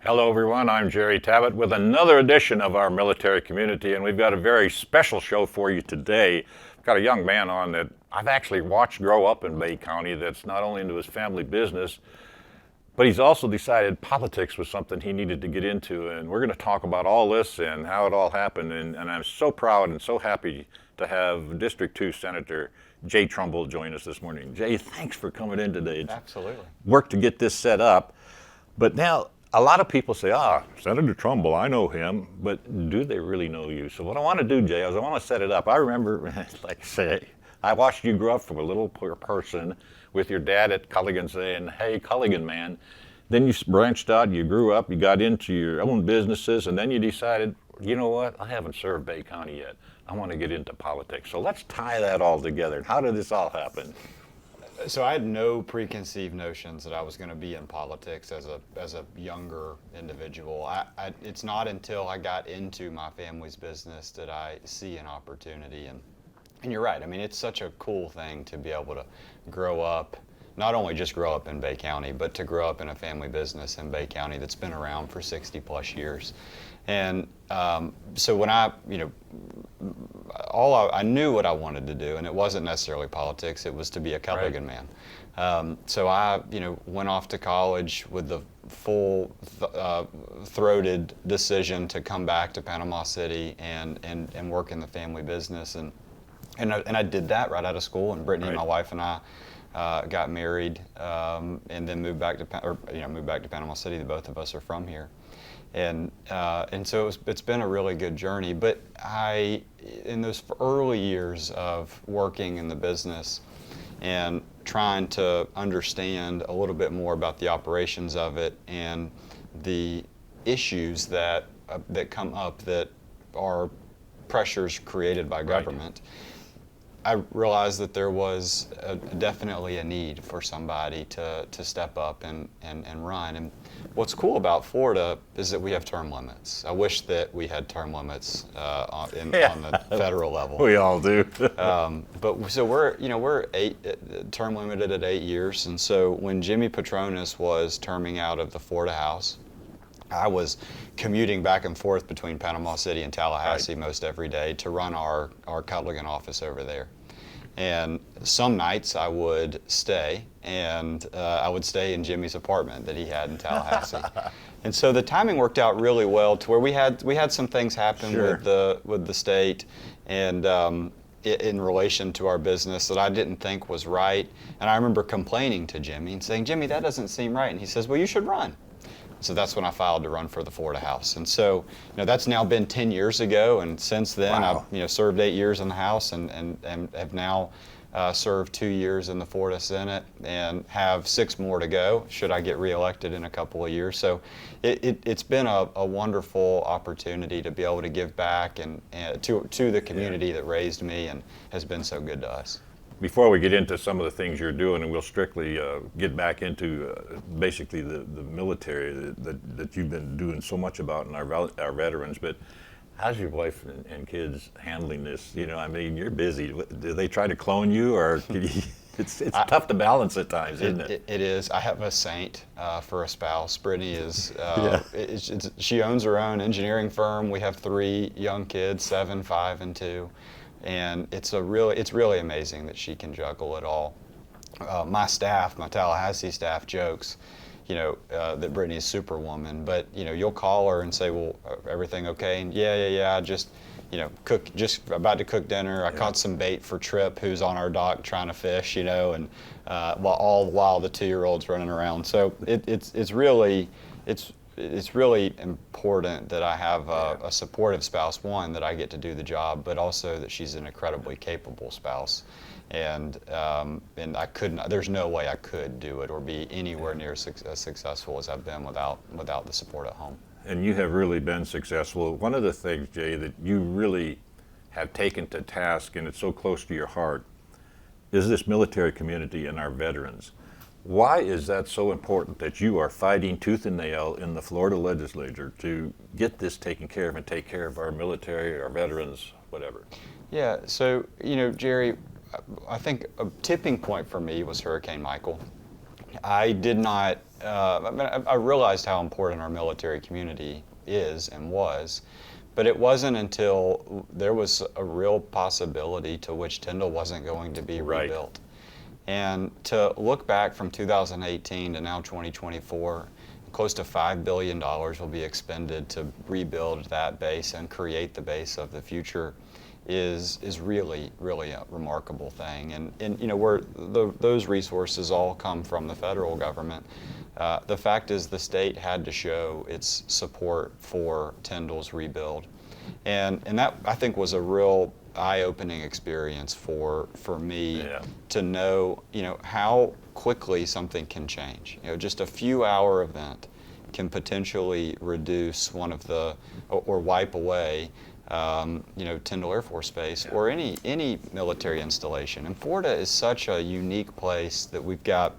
Hello, everyone. I'm Jerry Tabatt with another edition of our military community, and we've got a very special show for you today. We've got a young man on that I've actually watched grow up in Bay County that's not only into his family business, but he's also decided politics was something he needed to get into, and we're going to talk about all this and how it all happened, and I'm so proud and so happy to have District 2 Senator Jay Trumbull join us this morning. Jay, thanks for coming in today. It's Absolutely. worked to get this set up, but now a lot of people say, Senator Trumbull, I know him, but do they really know you? So what I want to do, Jay, is I want to set it up. I remember, like I say, I watched you grow up from a little poor person with your dad at Culligan saying, hey, Culligan man. Then you branched out, you grew up, you got into your own businesses, and then you decided, you know what, I haven't served Bay County yet. I want to get into politics. So let's tie that all together. How did this all happen? So I had no preconceived notions that I was going to be in politics as a younger individual. It's not until I got into my family's business that I see an opportunity. And you're right. I mean, it's such a cool thing to be able to grow up, not only just grow up in Bay County, but to grow up in a family business in Bay County that's been around for 60 plus years. And so when I knew what I wanted to do, and it wasn't necessarily politics, it was to be a Culligan man. So I, went off to college with the full-throated decision to come back to Panama City and work in the family business. And I did that right out of school, and Brittany, my wife, and I got married, and then moved back to Panama City. The both of us are from here. And so it's been a really good journey. But in those early years of working in the business and trying to understand a little bit more about the operations of it and the issues that come up that are pressures created by government, I realized that there was definitely a need for somebody to step up and run. And what's cool about Florida is that we have term limits. I wish that we had term limits on the federal level. We all do. But so we're term limited at 8 years. And so when Jimmy Petronas was terming out of the Florida House, I was commuting back and forth between Panama City and Tallahassee most every day to run our Culligan office over there. And some nights I would stay, and I would stay in Jimmy's apartment that he had in Tallahassee. And so the timing worked out really well to where we had some things happen with the state and in relation to our business that I didn't think was right. And I remember complaining to Jimmy and saying, Jimmy, that doesn't seem right. And he says, well, you should run. So that's when I filed to run for the Florida House. And so, that's now been 10 years ago, and since then I've served 8 years in the House and have now served 2 years in the Florida Senate and have 6 more to go should I get reelected in a couple of years. So it's been a wonderful opportunity to be able to give back and to the community that raised me and has been so good to us. Before we get into some of the things you're doing, and we'll strictly get back into basically the military that you've been doing so much about in our veterans, but how's your wife and kids handling this? You're busy. Do they try to clone you, or it's tough to balance at times, isn't it? It is. I have a saint for a spouse. Brittany is, she owns her own engineering firm. We have 3 young kids, 7, 5, and 2. And it's really amazing that she can juggle it all. My Tallahassee staff jokes, that Brittany is Superwoman, but you'll call her and say, well, everything okay? And yeah, just about to cook dinner. I caught some bait for Tripp, who's on our dock trying to fish, and all the while the 2-year-old's running around. So it's really important that I have a supportive spouse, one, that I get to do the job, but also that she's an incredibly capable spouse. And there's no way I could do it or be anywhere near as successful as I've been without the support at home. And you have really been successful. One of the things, Jay, that you really have taken to task, and it's so close to your heart, is this military community and our veterans. Why is that so important that you are fighting tooth and nail in the Florida legislature to get this taken care of and take care of our military, our veterans, whatever? Yeah, so, Jerry, I think a tipping point for me was Hurricane Michael. I did not, I realized how important our military community is and was, but it wasn't until there was a real possibility to which Tyndall wasn't going to be Right. rebuilt. And to look back from 2018 to now 2024, close to $5 billion will be expended to rebuild that base and create the base of the future is really, really a remarkable thing. And you know, those resources all come from the federal government. The fact is the state had to show its support for Tyndall's rebuild. And that, I think, was a real eye-opening experience for me to know, you know, how quickly something can change. You know, just a few-hour event can potentially reduce one of the, or wipe away, you know, Tyndall Air Force Base or any military installation. And Florida is such a unique place that we've got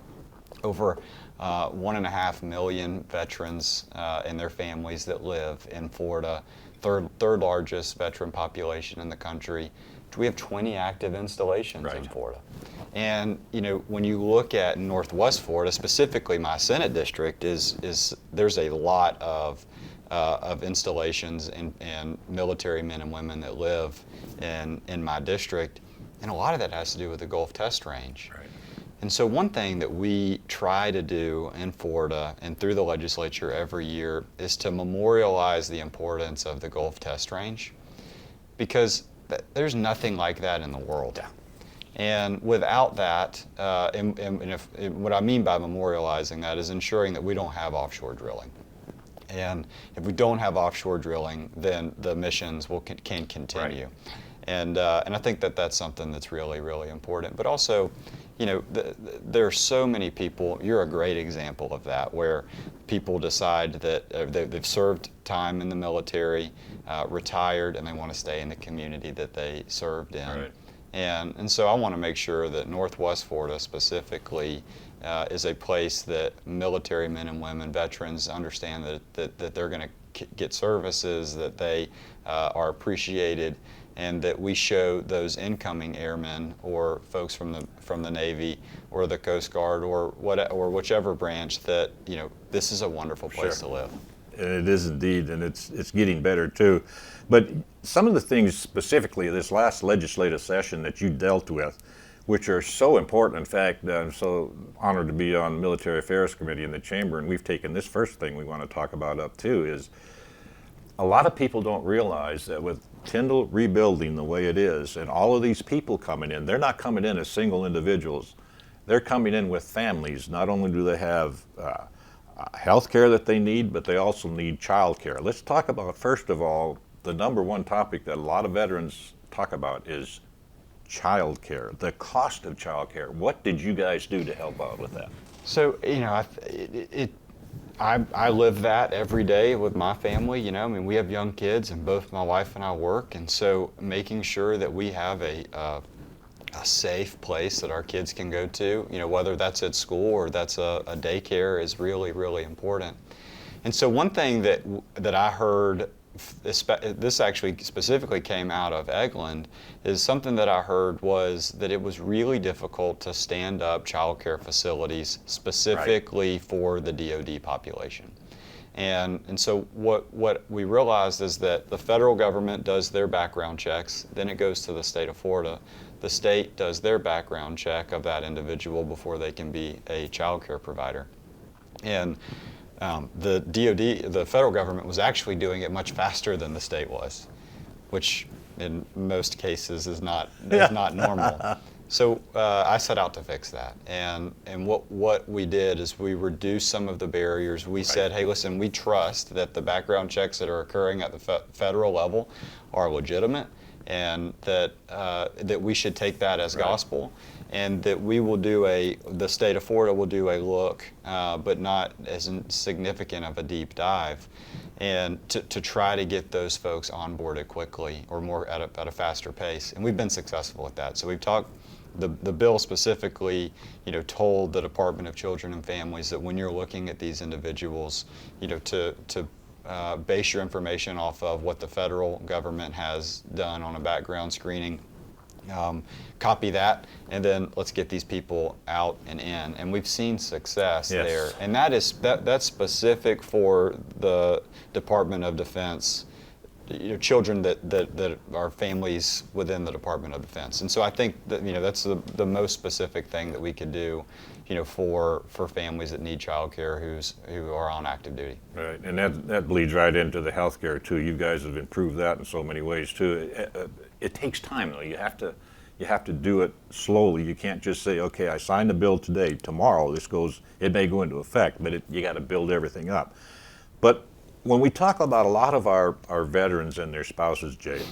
over 1.5 million veterans and their families that live in Florida, third largest veteran population in the country. We have 20 active installations in Florida. And you know, when you look at Northwest Florida, specifically my Senate district, there's a lot of installations and military men and women that live in my district, and a lot of that has to do with the Gulf Test Range. Right. And so one thing that we try to do in Florida and through the legislature every year is to memorialize the importance of the Gulf Test Range, because there's nothing like that in the world. And without that, what I mean by memorializing that is ensuring that we don't have offshore drilling. And if we don't have offshore drilling, then the missions can continue. Right. And I think that that's something that's really, really important. But also, you know, there are so many people, you're a great example of that, where people decide that they've served time in the military, retired, and they want to stay in the community that they served in. Right. And so I want to make sure that Northwest Florida specifically is a place that military men and women, veterans, understand that they're going to get services, that they are appreciated, and that we show those incoming airmen or folks from the Navy or the Coast Guard or whichever branch that, you know, this is a wonderful place to live. And it is indeed, and it's getting better too. But some of the things specifically this last legislative session that you dealt with, which are so important. In fact, I'm so honored to be on Military Affairs Committee in the Chamber, and we've taken this first thing we want to talk about up too, is a lot of people don't realize that with Tyndall rebuilding the way it is, and all of these people coming in, they're not coming in as single individuals. They're coming in with families. Not only do they have health care that they need, but they also need child care. Let's talk about, first of all, the number one topic that a lot of veterans talk about is child care, the cost of child care. What did you guys do to help out with that? So, you know, I live that every day with my family. You know, I mean, we have young kids, and both my wife and I work, and so making sure that we have a safe place that our kids can go to, you know, whether that's at school or that's a daycare, is really, really important. And so one thing that I heard, this actually specifically came out of Eglin, is something that I heard was that it was really difficult to stand up child care facilities specifically for the DoD population. And so what we realized is that the federal government does their background checks, then it goes to the state of Florida. The state does their background check of that individual before they can be a child care provider. And the DoD, the federal government, was actually doing it much faster than the state was, which in most cases is not normal. So I set out to fix that, and what we did is we reduced some of the barriers. We said, hey, listen, we trust that the background checks that are occurring at the federal level are legitimate, and that we should take that as gospel, and that we will do the state of Florida will do a look, but not as significant of a deep dive, and to try to get those folks onboarded quickly or more at a faster pace. And we've been successful at that. So we've talked. The bill specifically, you know, told the Department of Children and Families that when you're looking at these individuals, you know, to base your information off of what the federal government has done on a background screening, copy that, and then let's get these people out and in. And we've seen success Yes. there. And that's specific for the Department of Defense, children that are families within the Department of Defense. And so I think that that's the most specific thing that we could do, for families that need childcare who are on active duty. Right, and that bleeds right into the healthcare too. You guys have improved that in so many ways too. It takes time though. You have to do it slowly. You can't just say, okay, I signed the bill today. Tomorrow it may go into effect, but you got to build everything up. But when we talk about a lot of our veterans and their spouses, Jay,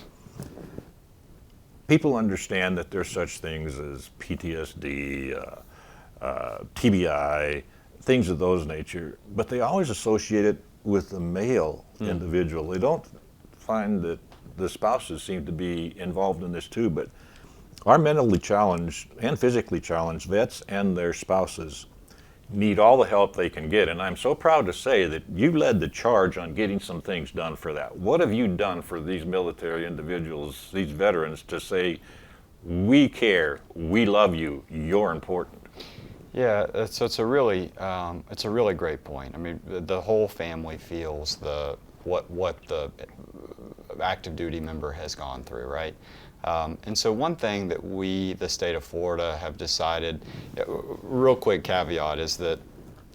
people understand that there's such things as PTSD, TBI, things of those nature, but they always associate it with the male individual. They don't find that the spouses seem to be involved in this too, but our mentally challenged and physically challenged vets and their spouses need all the help they can get. And I'm so proud to say that you led the charge on getting some things done for that. What have you done for these military individuals, these veterans, to say, we care, we love you, you're important? Yeah, it's a really great point. I mean, the whole family feels what the active duty member has gone through, right? And so one thing that the state of Florida, have decided, real quick caveat, is that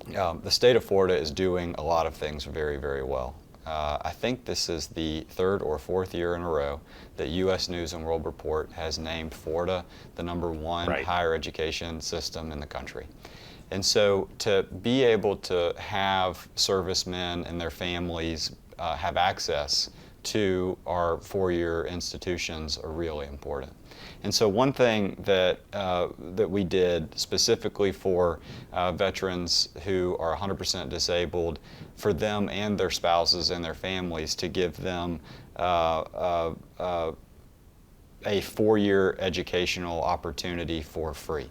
the state of Florida is doing a lot of things very, very well. I think this is the third or fourth year in a row that U.S. News and World Report has named Florida the #1 Right. higher education system in the country. And so to be able to have servicemen and their families have access to our four-year institutions are really important. And so one thing that we did specifically for veterans who are 100% disabled, for them and their spouses and their families, to give them a four-year educational opportunity for free.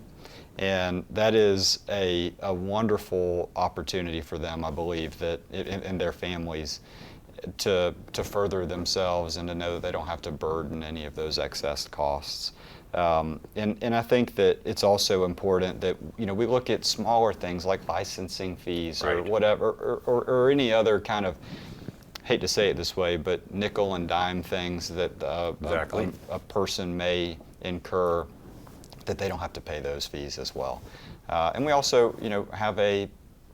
And that is a wonderful opportunity for them, I believe, that and their families, to further themselves and to know that they don't have to burden any of those excess costs. And I think that it's also important that we look at smaller things like licensing fees, or Right. whatever, or any other kind of, hate to say it this way, but nickel and dime things that Exactly. a person may incur, that they don't have to pay those fees as well. And we also have a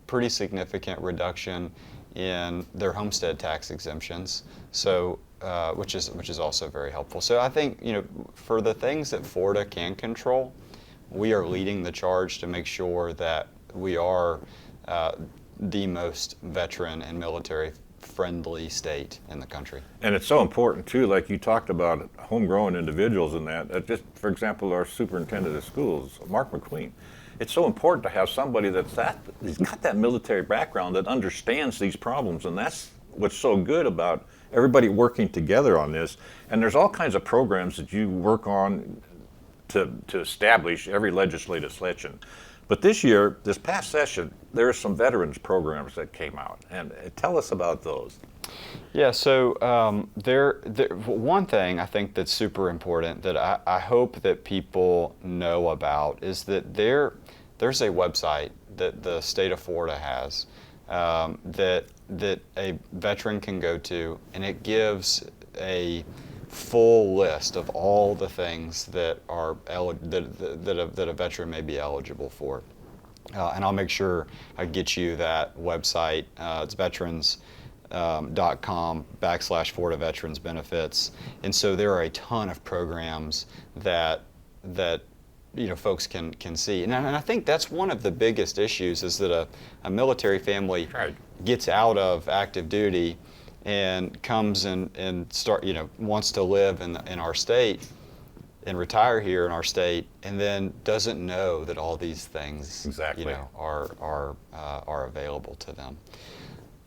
pretty significant reduction in their homestead tax exemptions, so which is also very helpful. So I think for the things that Florida can control, we are leading the charge to make sure that we are the most veteran and military friendly state in the country. And it's so important too, like you talked about homegrown individuals in that. Just for example, our superintendent of schools, Mark McQueen. It's so important to have somebody he's got that military background that understands these problems, and that's what's so good about everybody working together on this. And there's all kinds of programs that you work on to establish every legislative session. But this past session, there are some veterans programs that came out, and tell us about those. Yeah, so one thing I think that's super important that I hope that people know about is that there's a website that the state of Florida has that a veteran can go to, and it gives a full list of all the things that that a veteran may be eligible for. And I'll make sure I get you that website. It's veterans.com/Florida Veterans Benefits. And so there are a ton of programs that folks can see. And I think that's one of the biggest issues, is that a military family Right. gets out of active duty and comes and wants to live in our state and retire here in our state, and then doesn't know that all these things Exactly. are available to them.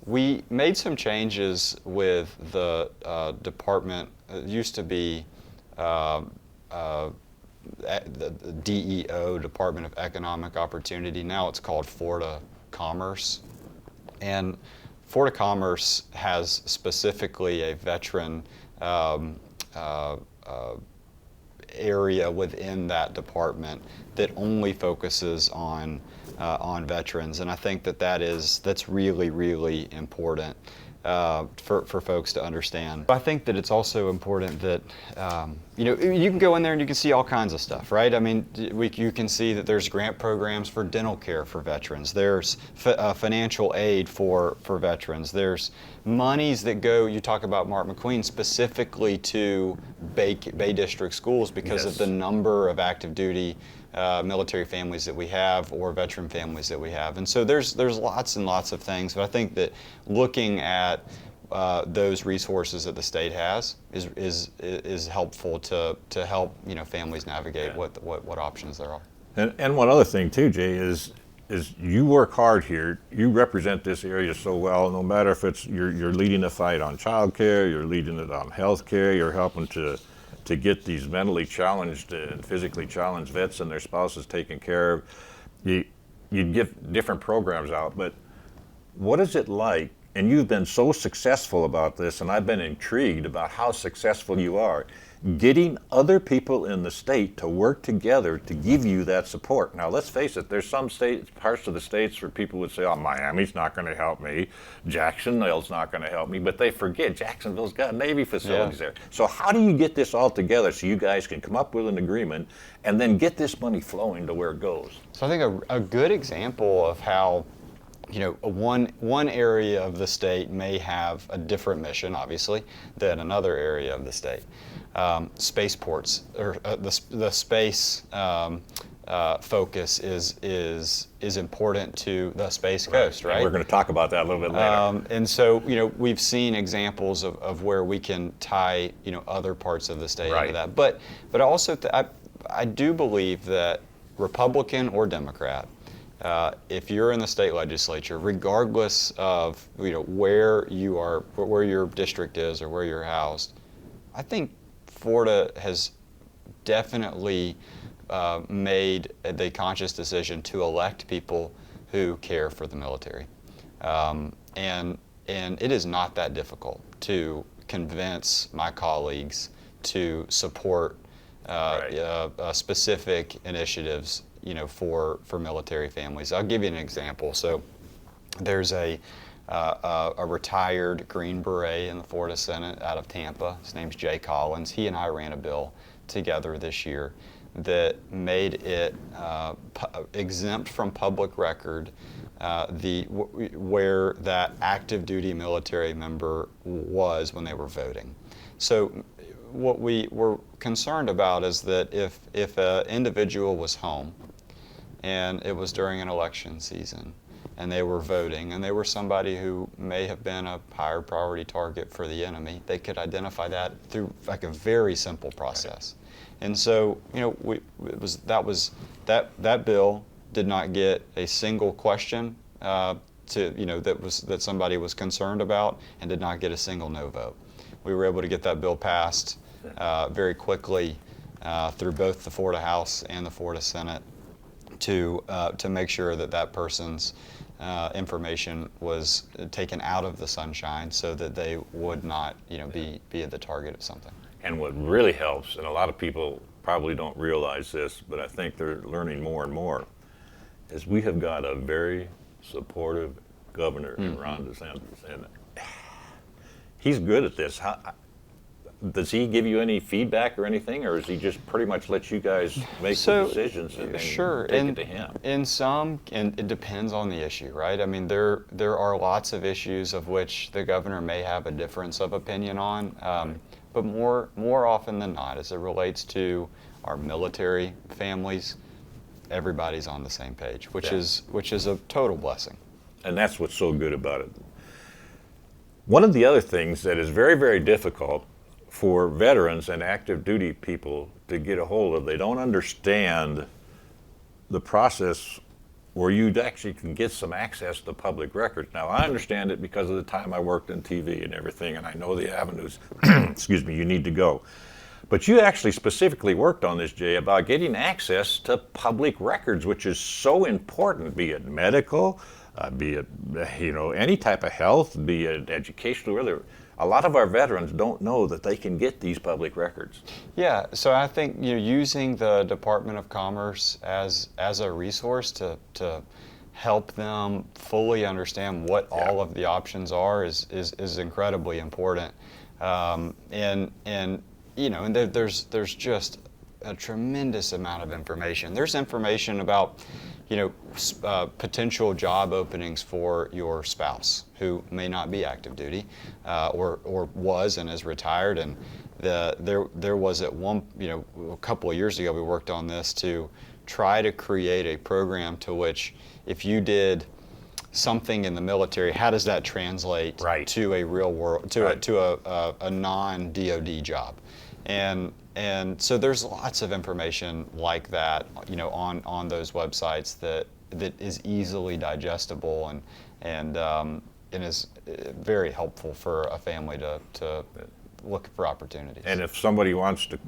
We made some changes with the department. It used to be the DEO, Department of Economic Opportunity. Now it's called Florida Commerce. And Florida Commerce has specifically a veteran area within that department that only focuses on veterans, and I think that's really, really important for folks to understand. I think that it's also important that you can go in there and you can see all kinds of stuff, right? I mean, you can see that there's grant programs for dental care for veterans. There's financial aid for veterans. There's monies that go. You talk about Mark McQueen specifically to Bay District schools because of the number of active duty military families that we have, or veteran families that we have, and so there's lots and lots of things. But I think that looking at those resources that the state has is helpful to help families navigate what options there are. And one other thing too, Jay, is you work hard here. You represent this area so well. No matter if it's you're leading the fight on child care, you're leading it on health care, you're helping to get these mentally challenged and physically challenged vets and their spouses taken care of. You give different programs out, but what is it like? And you've been so successful about this, and I've been intrigued about how successful you are, getting other people in the state to work together to give you that support. Now, let's face it, there's some parts of the states where people would say, oh, Miami's not going to help me, Jacksonville's not going to help me, but they forget Jacksonville's got Navy facilities there. So how do you get this all together so you guys can come up with an agreement and then get this money flowing to where it goes? So I think a good example of how one area of the state may have a different mission, obviously, than another area of the state. Spaceports, or the space focus is important to the Space Coast, right? And we're going to talk about that a little bit later. And so, we've seen examples of where we can tie, other parts of the state into that. But also, I do believe that Republican or Democrat, if you're in the state legislature, regardless of where you are, where your district is, or where you're housed, I think Florida has definitely made the conscious decision to elect people who care for the military, and it is not that difficult to convince my colleagues to support specific initiatives for military families. I'll give you an example. So there's a retired Green Beret in the Florida Senate out of Tampa. His name's Jay Collins. He and I ran a bill together this year that made it exempt from public record where that active duty military member was when they were voting. So what we were concerned about is that if an individual was home and it was during an election season and they were voting and they were somebody who may have been a higher priority target for the enemy, they could identify that through like a very simple process. And so, that bill did not get a single question that somebody was concerned about, and did not get a single no vote. We were able to get that bill passed very quickly through both the Florida House and the Florida Senate to make sure that person's information was taken out of the sunshine so that they would not be the target of something. And what really helps, and a lot of people probably don't realize this, but I think they're learning more and more, is we have got a very supportive governor in Ron DeSantis, and he's good at this. Does he give you any feedback or anything, or does he just pretty much let you guys make the decisions and then take it to him? And it depends on the issue, right? I mean, there are lots of issues of which the governor may have a difference of opinion on, but more often than not, as it relates to our military families, everybody's on the same page, which is a total blessing. And that's what's so good about it. One of the other things that is very, very difficult for veterans and active duty people to get a hold of, they don't understand the process where you actually can get some access to public records. Now, I understand it because of the time I worked in TV and everything, and I know the avenues, excuse me, you need to go. But you actually specifically worked on this, Jay, about getting access to public records, which is so important, be it medical, be it any type of health, be it educational, whether. a lot of our veterans don't know that they can get these public records. Yeah, so I think using the Department of Commerce as a resource to help them fully understand what all of the options are is incredibly important. And there's just a tremendous amount of information. There's information about potential job openings for your spouse who may not be active duty or was and is retired. And there was at one, a couple of years ago, we worked on this to try to create a program to which if you did something in the military, how does that translate to a real world, to a non-DoD job? And so there's lots of information like that, on those websites that is easily digestible and is very helpful for a family to look for opportunities. And if somebody wants to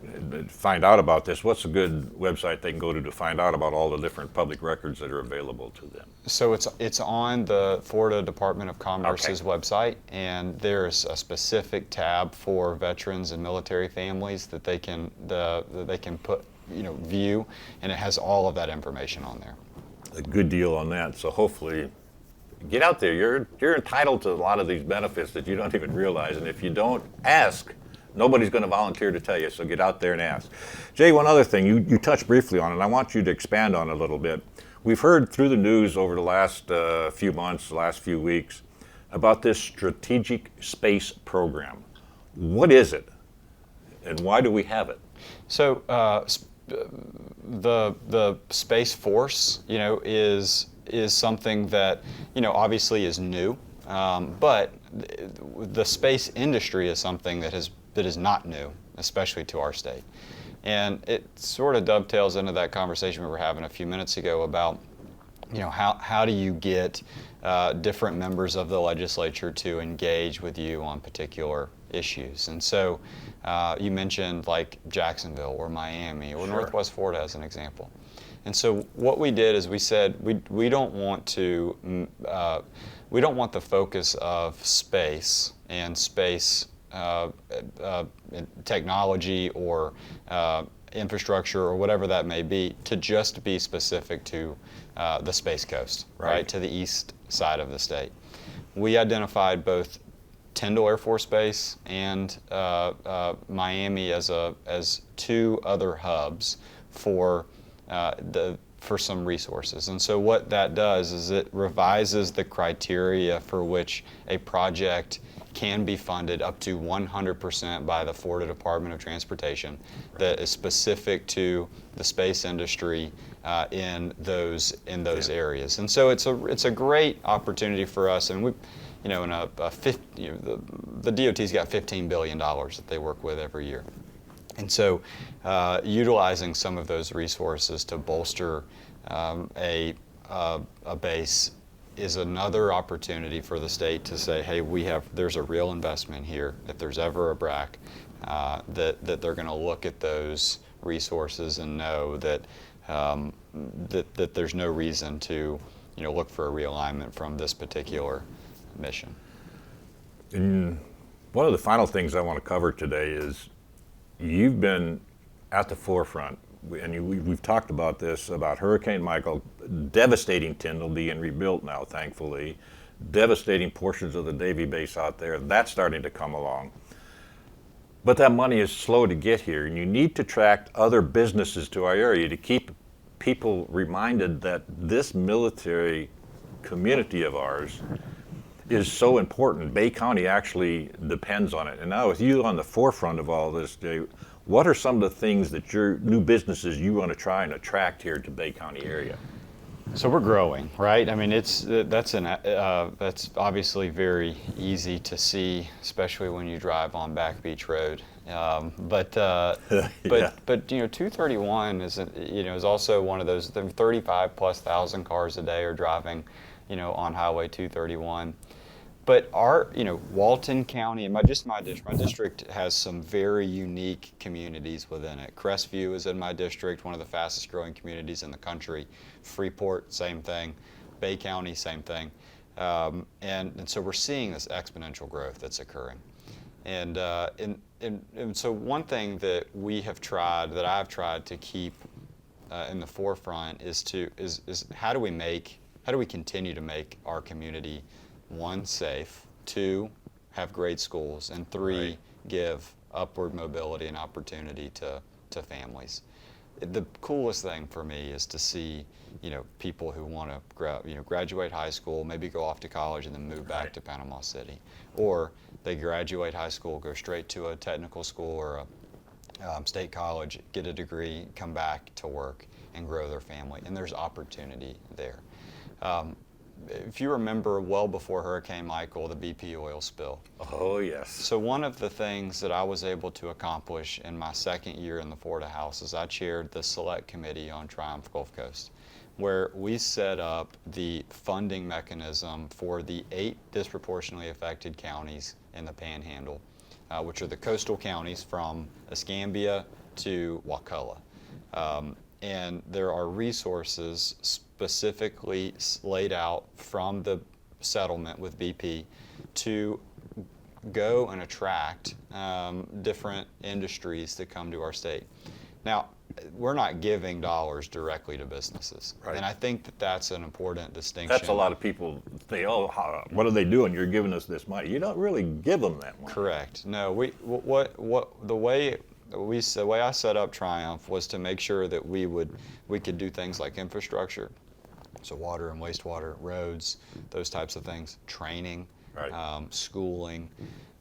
find out about this, what's a good website they can go to find out about all the different public records that are available to them? So it's on the Florida Department of Commerce's website, and there's a specific tab for veterans and military families that they can put view, and it has all of that information on there. A good deal on that. So hopefully, get out there. You're entitled to a lot of these benefits that you don't even realize, and if you don't ask, nobody's going to volunteer to tell you. So get out there and ask. Jay, one other thing you touched briefly on, and I want you to expand on it a little bit. We've heard through the news over the last few months, the last few weeks, about this strategic space program. What is it, and why do we have it? So the Space Force, is something that obviously is new, but the space industry is something that is not new, especially to our state. And it sort of dovetails into that conversation we were having a few minutes ago about how do you get different members of the legislature to engage with you on particular issues. And so you mentioned like Jacksonville or Miami or Northwest Florida as an example. And so what we did is we said we don't want the focus of space and space technology or infrastructure or whatever that may be to just be specific to the Space Coast, right, to the east side of the state. We identified both Tyndall Air Force Base and Miami as two other hubs for some resources. And so what that does is it revises the criteria for which a project can be funded up to 100% by the Florida Department of Transportation that is specific to the space industry in those areas. And so it's a great opportunity for us. And we, the DOT's got $15 billion that they work with every year. And so utilizing some of those resources to bolster a base is another opportunity for the state to say, hey, there's a real investment here. If there's ever a BRAC, that they're going to look at those resources and know that that there's no reason to look for a realignment from this particular mission. And one of the final things I want to cover today is you've been at the forefront, and we've talked about this, about Hurricane Michael, devastating Tyndall, being rebuilt now, thankfully, devastating portions of the Navy base out there. That's starting to come along. But that money is slow to get here, and you need to attract other businesses to our area to keep people reminded that this military community of ours is so important. Bay County actually depends on it. And now with you on the forefront of all this, Jay, what are some of the things that your new businesses you want to try and attract here to Bay County area? So we're growing, right? I mean, that's obviously very easy to see, especially when you drive on Back Beach Road. But 231 is also one of those. 35,000+ cars a day are driving, on Highway 231. But our, Walton County, and my district has some very unique communities within it. Crestview is in my district, one of the fastest growing communities in the country. Freeport, same thing. Bay County, same thing. And so we're seeing this exponential growth that's occurring. And so one thing that I've tried to keep in the forefront is how do we continue to make our community, one, safe, two, have great schools, and three, Right. give upward mobility and opportunity to families. The coolest thing for me is to see, people who want to graduate high school, maybe go off to college and then move back Right. to Panama City, or they graduate high school, go straight to a technical school or a state college, get a degree, come back to work and grow their family, and there's opportunity there. If you remember, well before Hurricane Michael, the BP oil spill. Oh, yes. So one of the things that I was able to accomplish in my second year in the Florida House is I chaired the Select Committee on Triumph Gulf Coast, where we set up the funding mechanism for the 8 disproportionately affected counties in the Panhandle, which are the coastal counties from Escambia to Wakulla. And there are resources specifically laid out from the settlement with BP to go and attract different industries that come to our state. Now, we're not giving dollars directly to businesses, Right. and I think that that's an important distinction. That's a lot of people say, oh, what are they doing? You're giving us this money. You don't really give them that money. Correct. No, the way I set up Triumph was to make sure that we could do things like infrastructure, so water and wastewater, roads, those types of things, training, Right. schooling,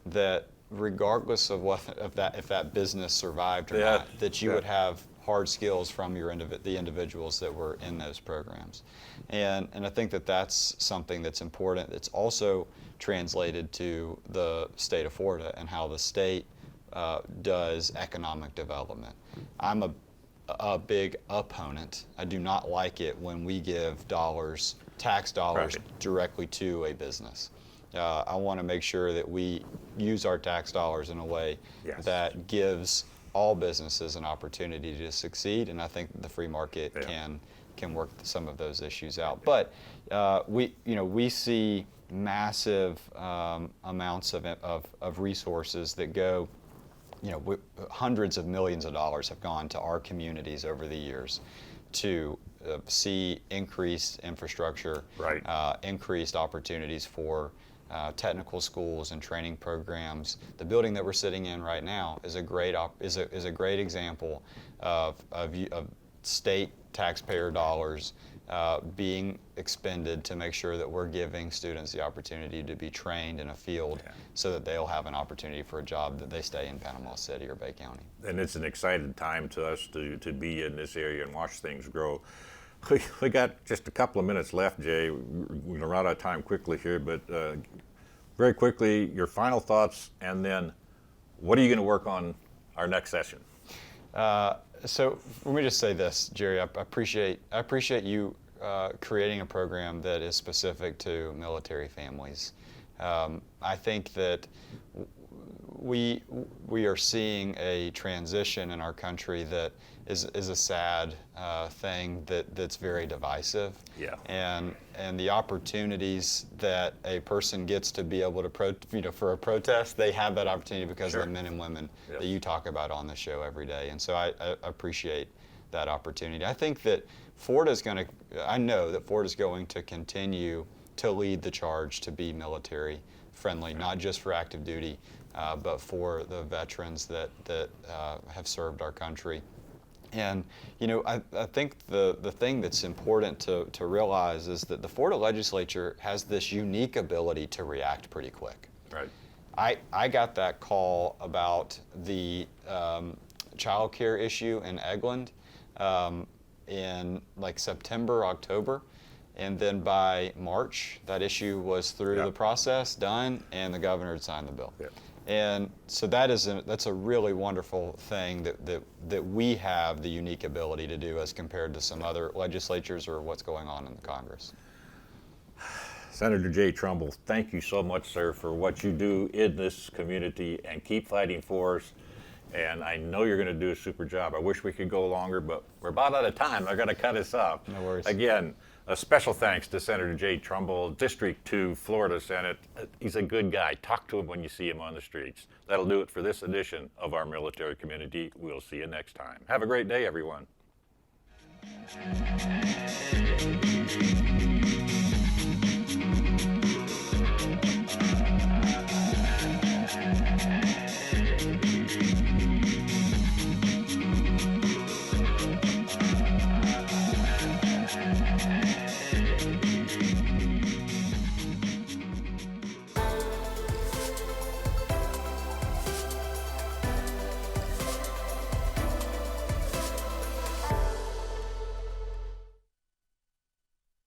that regardless of if that business survived or Yeah, not, that you yeah. would have hard skills from the individuals that were in those programs. And I think that that's something that's important. It's also translated to the state of Florida and how the state does economic development. I'm a big opponent. I do not like it when we give tax dollars, Right. directly to a business. I want to make sure that we use our tax dollars in a way Yes. that gives all businesses an opportunity to succeed, and I think the free market Yeah. can work some of those issues out. But we see massive amounts of resources that go. Hundreds of millions of dollars have gone to our communities over the years to see increased infrastructure, Right. Increased opportunities for technical schools and training programs. The building that we're sitting in right now is a great example of state taxpayer dollars being expended to make sure that we're giving students the opportunity to be trained in a field, Yeah. so that they'll have an opportunity for a job that they stay in Panama City or Bay County. And it's an exciting time to us to be in this area and watch things grow. We got just a couple of minutes left, Jay. We're going to run out of time quickly here, but very quickly, your final thoughts, and then what are you going to work on our next session? So let me just say this, Jerry. I appreciate you creating a program that is specific to military families. I think that we are seeing a transition in our country that is a sad thing that's very divisive. Yeah. And the opportunities that a person gets to be able to for a protest, they have that opportunity because Sure. of the men and women Yes. that you talk about on the show every day. And so I appreciate that opportunity. I think that I know that Ford is going to continue to lead the charge to be military friendly, not just for active duty, but for the veterans that have served our country. And I think the thing that's important to realize is that the Florida legislature has this unique ability to react pretty quick. Right. I got that call about the child care issue in Eglin in like September, October. And then by March, that issue was through Yeah. the process, done, and the governor had signed the bill. Yeah. And so that's a really wonderful thing that we have the unique ability to do as compared to some other legislatures or what's going on in the Congress. Senator Jay Trumbull, thank you so much, sir, for what you do in this community, and keep fighting for us. And I know you're going to do a super job. I wish we could go longer, but we're about out of time. I got to cut us off. No worries. Again, A special thanks to Senator Jay Trumbull, District 2, Florida Senate. He's a good guy. Talk to him when you see him on the streets. That'll do it for this edition of our Military Community. We'll see you next time. Have a great day, everyone.